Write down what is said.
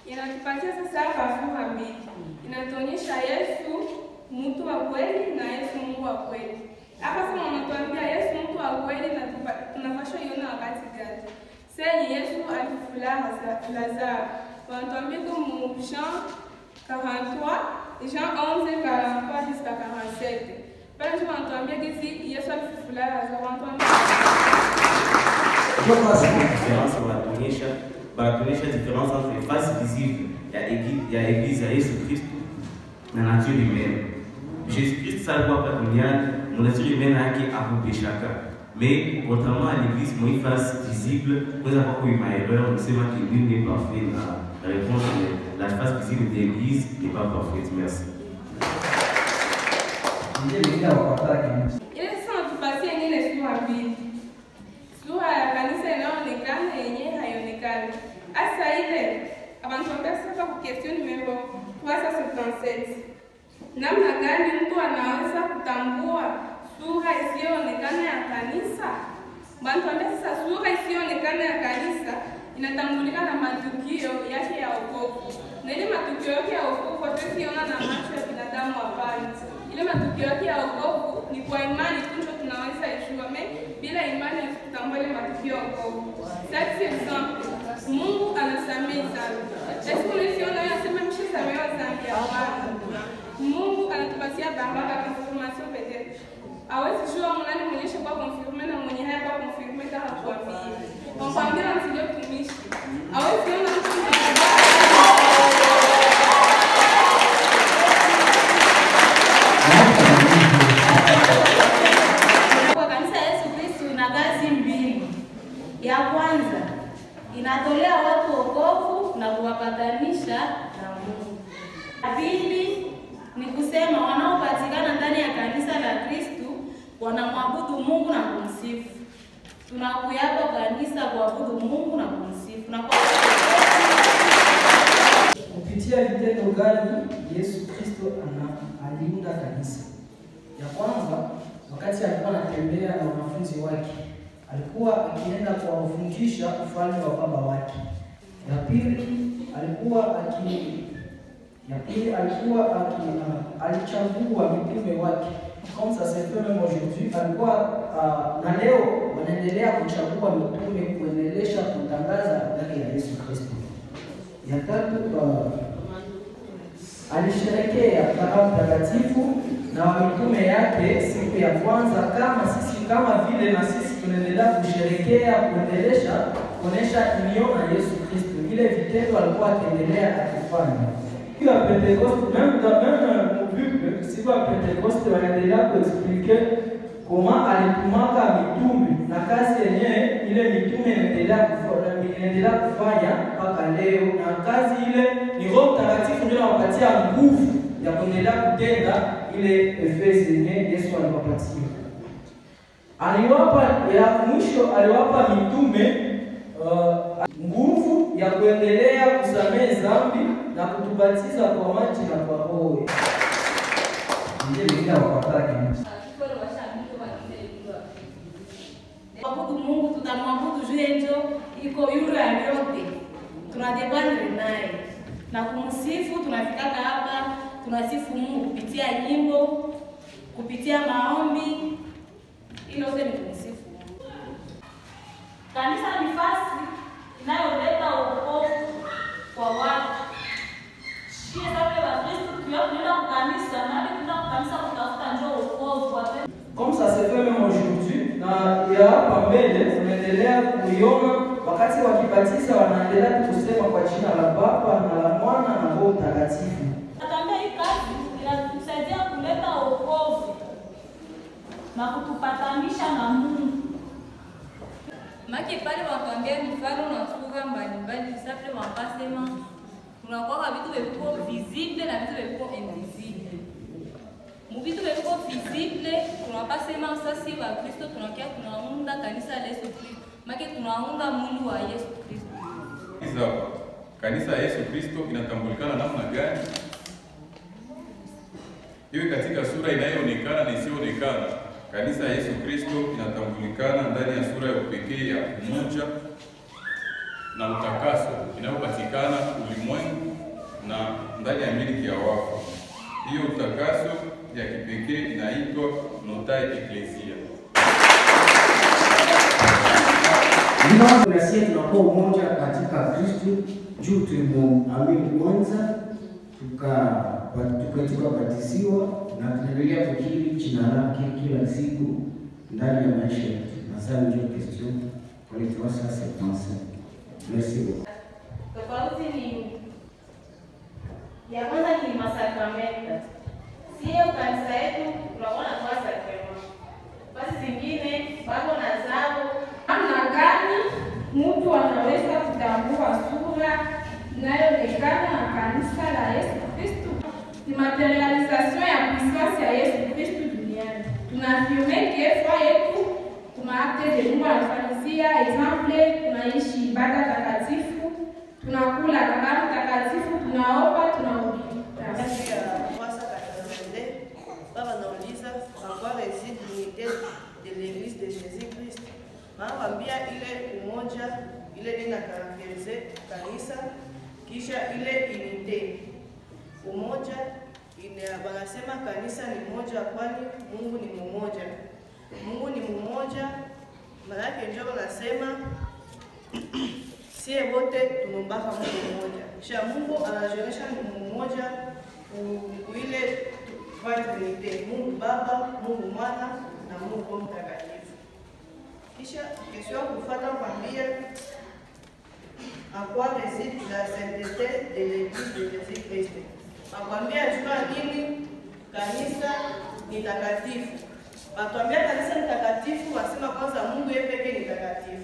inatupatia sasa hapa sura mbili. Inatuonyesha Yesu mtu wa kweli na Yesu Mungu wa kweli. Hapa sasa wanatuambia Yesu mtu wa kweli na tunapaswa iona wakati gani? Sasa Yesu alifufua Lazaro. Wanatuambia kwa Jean 43, Jean 11:43 jusqu'à 47. Pale ndio wanatuambia kisi Yesu alifufua Lazaro. Wanatuambia banatuonyesha différence entre face visible ya église ya Yesu Kristo na nature humaine. Jésus Christ alikuwa hapa duniani, nature humaine yake hakupeshaka. Mais contrairement à l'église, moi face visible, vous avez pas eu ma erreur, on sait que Dieu n'est pas parfait. La réponse est la face visible de l'église n'est pas parfaite. Merci. Ile sasa tupatie nyingine sura mbili. Sura ya kanisa inayoonekana yenyewe haionekani. Asa ile abantu wamesema kwa question numero 377. Namna gani mtu anaweza kutambua sura isiyoonekana ya kanisa? Bantu wamesema sura isiyoonekana ya kanisa inatambulika na matukio yake ya wokovu. Na ile matukio yake ya wokovu tusiona na macho ya binadamu hapana. Ile matukio yake ya wokovu ni kwa imani tu ndio tunaweza ijua. Bila imani tutambua ile matukio ya wokovu. That's example. Mungu anasamehe sana. Sasa unaisiona anasema mshisamehewa dhambi ya Bwana. Mungu anatupatia baraka confirmation peut-être. Hawezi jua mnani mwenyesha kwa confirmer na mwenye haya kwa confirmer kama kuambia. Mwambie msije kutumishi. Hawezi ona mtu kwa kanisa Yesu Kristo ina kazi mbili. Ya kwanza inatolea watu wokovu na kuwapatanisha na Mungu. Ya pili ni kusema wanaopatikana ndani ya kanisa la Kristo wanamwabudu Mungu na kumsifu. Tunakuyapa kanisa kuabudu Mungu na kumsifu. Na kupitia vitendo gani Yesu Kristo aliunda kanisa? Ya kwanza, wakati alikuwa anatembea na wanafunzi wake, alikuwa akienda kuwafundisha ufalme wa Baba wake. Ya pili alichagua mitume wake. Comme ça se fait même aujourd'hui, na leo wanaendelea kuchagua mitume kuendelesha kutangaza habari ya Yesu Kristo. Ya tatu, alisherekea karamu takatifu na mitume yake siku ya kwanza kama vile na sisi tunaendelea kusherekea kuendelesha kuonesha union na Yesu Kristo. Ile vitendo alikuwa akiendelea akifanya. Kwa Pentecoste, même au Bible, siku ya Pentecoste wanaendelea kuexpliquer comment alitumaka mitume na kazi yenyewe ile mitume inaendelea kufanya mpaka leo, na kazi ile ni Roho Mtakatifu ndio anawapatia nguvu ya kuendelea kutenda ile Efeso yenyewe Yesu aliwapatia. Aliwapa mitume nguvu ya kuendelea kusamehe dhambi na kutubatiza kwa maji na kwa Roho. Ndiye kuabudu Mungu tutamwabudu juu yetu iko yule aliyote. Tunadependre naye. Na kumsifu tunafika hapa, tunasifu Mungu kupitia nyimbo, kupitia maombi. Hilo yote ni kumsifu Mungu. Kanisa ni nafasi inayoleta wokovu kwa watu. Sisi kama Wakristo tunaenda kwa kanisa, na tunaenda kwa kanisa kutafuta njoo wokovu wa Comme ça se fait même aujourd'hui, na ya hapa mbele tunaendelea kuiona wakati wakibatiza wanaendelea kusema kwa jina la Baba na la Mwana na Roho Mtakatifu. Natambia hii kazi inatusaidia kuleta wokovu na kutupatanisha na Mungu. Maki pale wakwambia mifano na sura mbalimbali, sababu wanasema tunakuwa vitu viko visible na vitu viko invisible. Mubitu viko visible tunapasema sasa wa Kristo tunaunda kanisa la Yesu Kristo. Maki tunaunda mwili wa Yesu Kristo. Kanisa ya Yesu Kristo inatambulikana namna gani? Iwe katika sura inayoonekana na isiyoonekana. Kanisa ya Yesu Kristo inatambulikana ndani ya sura ya upekee ya umoja na utakaso inayopatikana ulimwengu inaitwa notae ecclesia. Nasi tunakuwa umoja katika Kristo juu tuliamini kwanza tukabatiziwa na tunaendelea kukiri jina lake kila siku ndani ya maisha yetu. Sasa ndio question pour les 375. Merci. Tofauti ni ya kwanza ni masakramenta. Sio kanisa yetu tunaona kwa sakramenta. Basi zingine bado na zao. Namna gani mtu anaweza kutambua sura inayoonekana na kanisa la Yesu Kristo? Ni materialisation ya puissance ya Yesu Kristo duniani. Tunaafirme que foi yetu tumaakte de Mungu anafanyizia exemple, tunaishi ibada takatifu, tunakula karamu takatifu, tunaomba, tunahubiri. Baba nauliza en quoi réside l'unité de l'église de Jésus-Christ. Maana ile umoja ile ndio inakarakterize kanisa, kisha ile unité. Umoja wanasema kanisa ni moja kwani Mungu ni mmoja. Mungu ni mmoja, maana yake ndio wanasema sie wote tunumbaka Mungu mmoja. Kisha Mungu anajionyesha ni mmoja ile Trinité, Mungu Baba, Mungu Mwana na Mungu Mtakatifu. Kisha kesho kufuata kwambia en quoi réside la sainteté de l'église de Jésus-Christ. Akwambia jua nini kanisa ni takatifu. Watuambia kanisa ni takatifu, wasema kwanza Mungu yeye pekee ni takatifu.